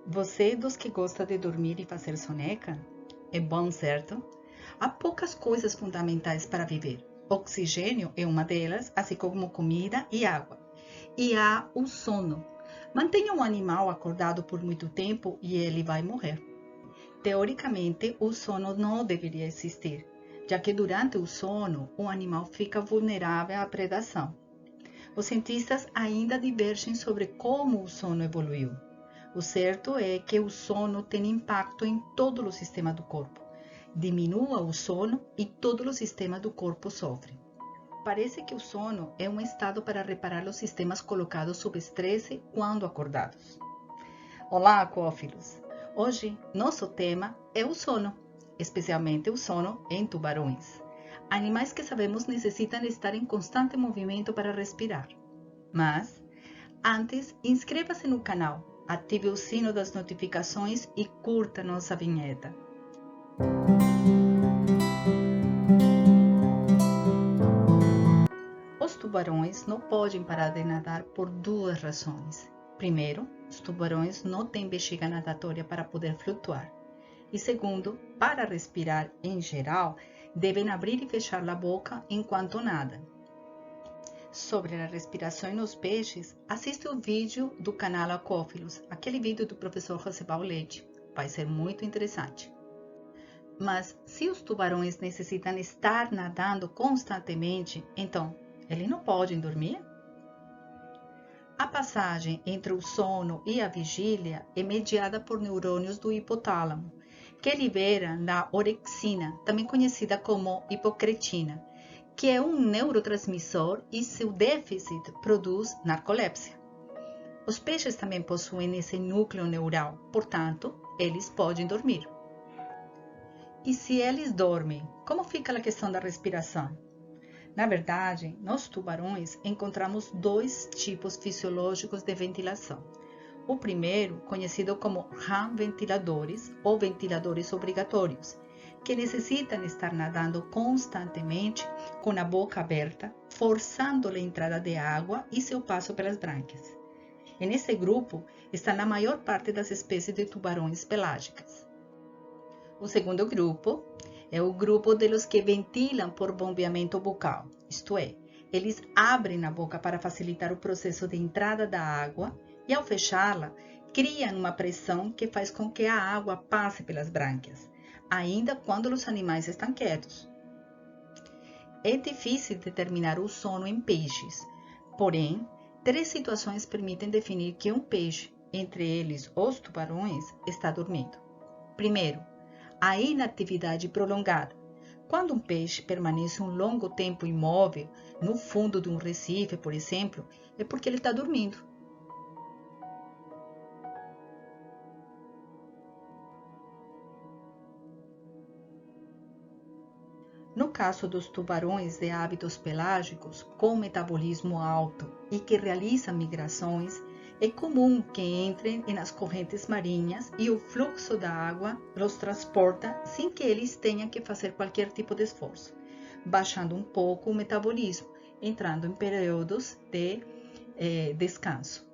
Você é dos que gosta de dormir e fazer soneca? É bom, certo? Há poucas coisas fundamentais para viver. Oxigênio é uma delas, assim como comida e água. E há o sono. Mantenha um animal acordado por muito tempo e ele vai morrer. Teoricamente, o sono não deveria existir, já que durante o sono o animal fica vulnerável à predação. Os cientistas ainda divergem sobre como o sono evoluiu. O certo é que o sono tem impacto em todo o sistema do corpo. Diminua o sono e todo o sistema do corpo sofre. Parece que o sono é um estado para reparar os sistemas colocados sob estresse quando acordados. Olá, aquófilos! Hoje, nosso tema é o sono, especialmente o sono em tubarões. Animais que sabemos necessitam estar em constante movimento para respirar. Mas, antes, inscreva-se no canal, ative o sino das notificações e curta nossa vinheta. Os tubarões não podem parar de nadar por duas razões. Primeiro, os tubarões não têm bexiga natatória para poder flutuar. E segundo, para respirar em geral, devem abrir e fechar a boca enquanto nadam. Sobre a respiração nos peixes, assiste o vídeo do canal Aquófilos, aquele vídeo do professor Josebal Leite. Vai ser muito interessante. Mas se os tubarões necessitam estar nadando constantemente, então eles não podem dormir? A passagem entre o sono e a vigília é mediada por neurônios do hipotálamo, que liberam a orexina, também conhecida como hipocretina, que é um neurotransmissor e seu déficit produz narcolepsia. Os peixes também possuem esse núcleo neural, portanto, eles podem dormir. E se eles dormem, como fica a questão da respiração? Na verdade, nos tubarões encontramos dois tipos fisiológicos de ventilação. O primeiro, conhecido como RAM ventiladores ou ventiladores obrigatórios, que necessitam estar nadando constantemente com a boca aberta, forçando a entrada de água e seu passo pelas brânquias. E nesse grupo está a maior parte das espécies de tubarões pelágicas. O segundo grupo é o grupo de los que ventilam por bombeamento bucal, isto é, eles abrem a boca para facilitar o processo de entrada da água e, ao fechá-la, criam uma pressão que faz com que a água passe pelas brânquias, ainda quando os animais estão quietos. É difícil determinar o sono em peixes, porém, três situações permitem definir que um peixe, entre eles os tubarões, está dormindo. Primeiro, a inatividade prolongada. Quando um peixe permanece um longo tempo imóvel, no fundo de um recife, por exemplo, é porque ele está dormindo. No caso dos tubarões de hábitos pelágicos, com metabolismo alto e que realizam migrações, é comum que entrem nas correntes marinhas e o fluxo da água os transporta sem que eles tenham que fazer qualquer tipo de esforço, baixando um pouco o metabolismo, entrando em períodos de descanso.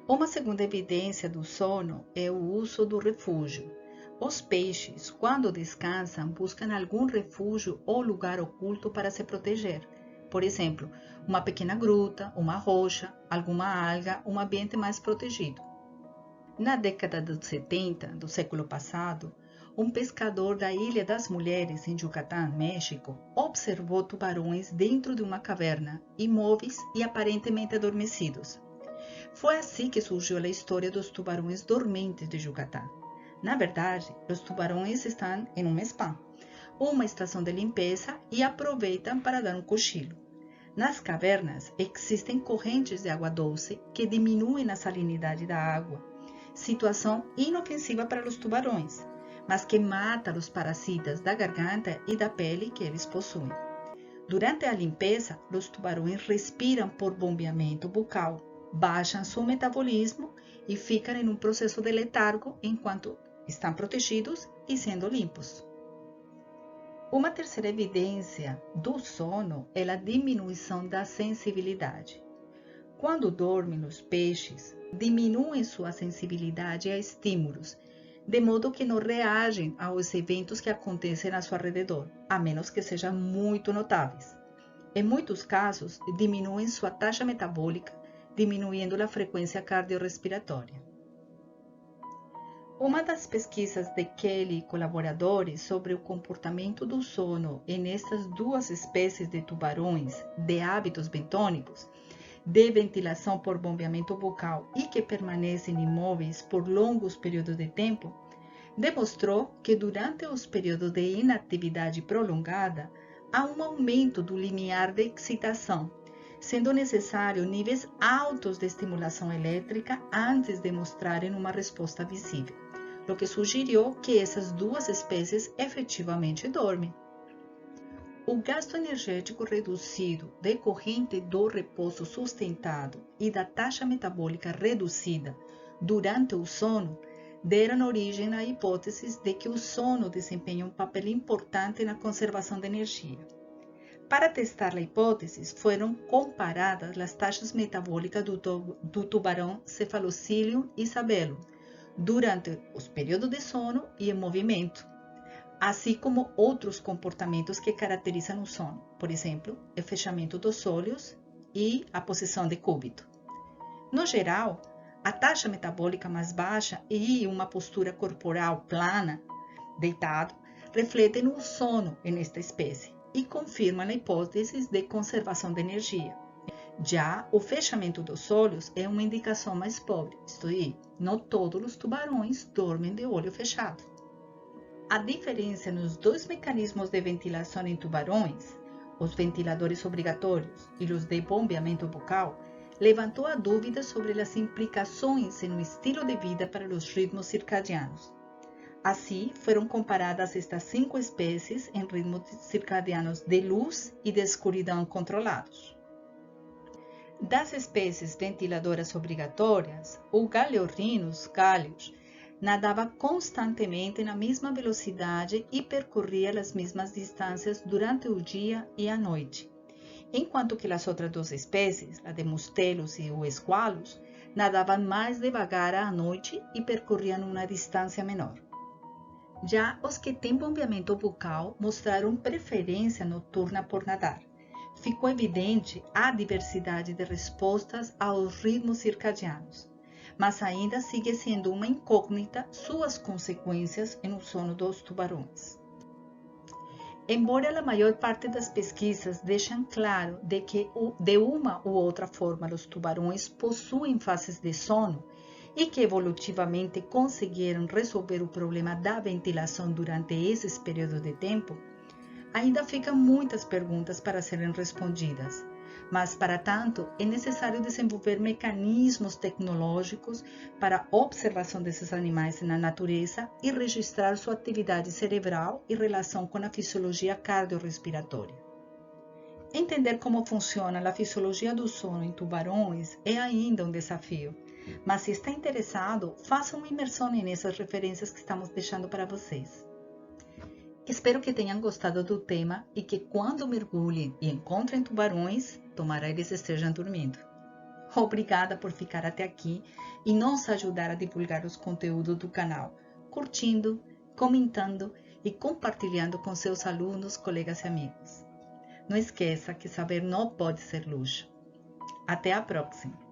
Uma segunda evidência do sono é o uso do refúgio. Os peixes, quando descansam, buscam algum refúgio ou lugar oculto para se proteger. Por exemplo, uma pequena gruta, uma rocha, alguma alga, um ambiente mais protegido. Na década de 70 do século passado, um pescador da Ilha das Mulheres, em Yucatán, México, observou tubarões dentro de uma caverna, imóveis e aparentemente adormecidos. Foi assim que surgiu a história dos tubarões dormentes de Yucatán. Na verdade, os tubarões estão em um spa, uma estação de limpeza, e aproveitam para dar um cochilo. Nas cavernas existem correntes de água doce que diminuem a salinidade da água, situação inofensiva para os tubarões, mas que mata os parasitas da garganta e da pele que eles possuem. Durante a limpeza, os tubarões respiram por bombeamento bucal, baixam seu metabolismo e ficam em um processo de letargo enquanto estão protegidos e sendo limpos. Uma terceira evidência do sono é a diminuição da sensibilidade. Quando dormem os peixes, diminuem sua sensibilidade a estímulos, de modo que não reagem aos eventos que acontecem a seu redor, a menos que sejam muito notáveis. Em muitos casos, diminuem sua taxa metabólica, diminuindo a frequência cardiorrespiratória. Uma das pesquisas de Kelly e colaboradores sobre o comportamento do sono nestas duas espécies de tubarões de hábitos bentônicos, de ventilação por bombeamento bucal e que permanecem imóveis por longos períodos de tempo, demonstrou que durante os períodos de inatividade prolongada, há um aumento do limiar de excitação, sendo necessário níveis altos de estimulação elétrica antes de mostrarem uma resposta visível, o que sugeriu que essas duas espécies efetivamente dormem. O gasto energético reduzido decorrente do repouso sustentado e da taxa metabólica reduzida durante o sono deram origem à hipótese de que o sono desempenha um papel importante na conservação de energia. Para testar a hipótese, foram comparadas as taxas metabólicas do tubarão Cephalocilium isabellum durante os períodos de sono e em movimento, assim como outros comportamentos que caracterizam o sono, por exemplo, o fechamento dos olhos e a posição de cúbito. No geral, a taxa metabólica mais baixa e uma postura corporal plana, deitado, refletem o sono nesta espécie e confirmam a hipótese de conservação de energia. Já o fechamento dos olhos é uma indicação mais pobre, isto é, não todos os tubarões dormem de olho fechado. A diferença nos dois mecanismos de ventilação em tubarões, os ventiladores obrigatórios e os de bombeamento bucal, levantou a dúvida sobre as implicações no estilo de vida para os ritmos circadianos. Assim, foram comparadas estas 5 espécies em ritmos circadianos de luz e de escuridão controlados. Das espécies ventiladoras obrigatórias, o Galeorhinus galeus nadava constantemente na mesma velocidade e percorria as mesmas distâncias durante o dia e a noite, enquanto que as outras duas espécies, a de Mustelus e o Squalus, nadavam mais devagar à noite e percorriam uma distância menor. Já os que têm bombeamento bucal mostraram preferência noturna por nadar. Ficou evidente a diversidade de respostas aos ritmos circadianos, mas ainda sigue sendo uma incógnita suas consequências no sono dos tubarões. Embora a maior parte das pesquisas deixem claro de que de uma ou outra forma os tubarões possuem fases de sono e que evolutivamente conseguiram resolver o problema da ventilação durante esses períodos de tempo, ainda ficam muitas perguntas para serem respondidas, mas para tanto é necessário desenvolver mecanismos tecnológicos para a observação desses animais na natureza e registrar sua atividade cerebral e relação com a fisiologia cardiorrespiratória. Entender como funciona a fisiologia do sono em tubarões é ainda um desafio, mas se está interessado, faça uma imersão nessas referências que estamos deixando para vocês. Espero que tenham gostado do tema e que quando mergulhem e encontrem tubarões, tomara eles estejam dormindo. Obrigada por ficar até aqui e nos ajudar a divulgar os conteúdos do canal, curtindo, comentando e compartilhando com seus alunos, colegas e amigos. Não esqueça que saber não pode ser luxo. Até a próxima!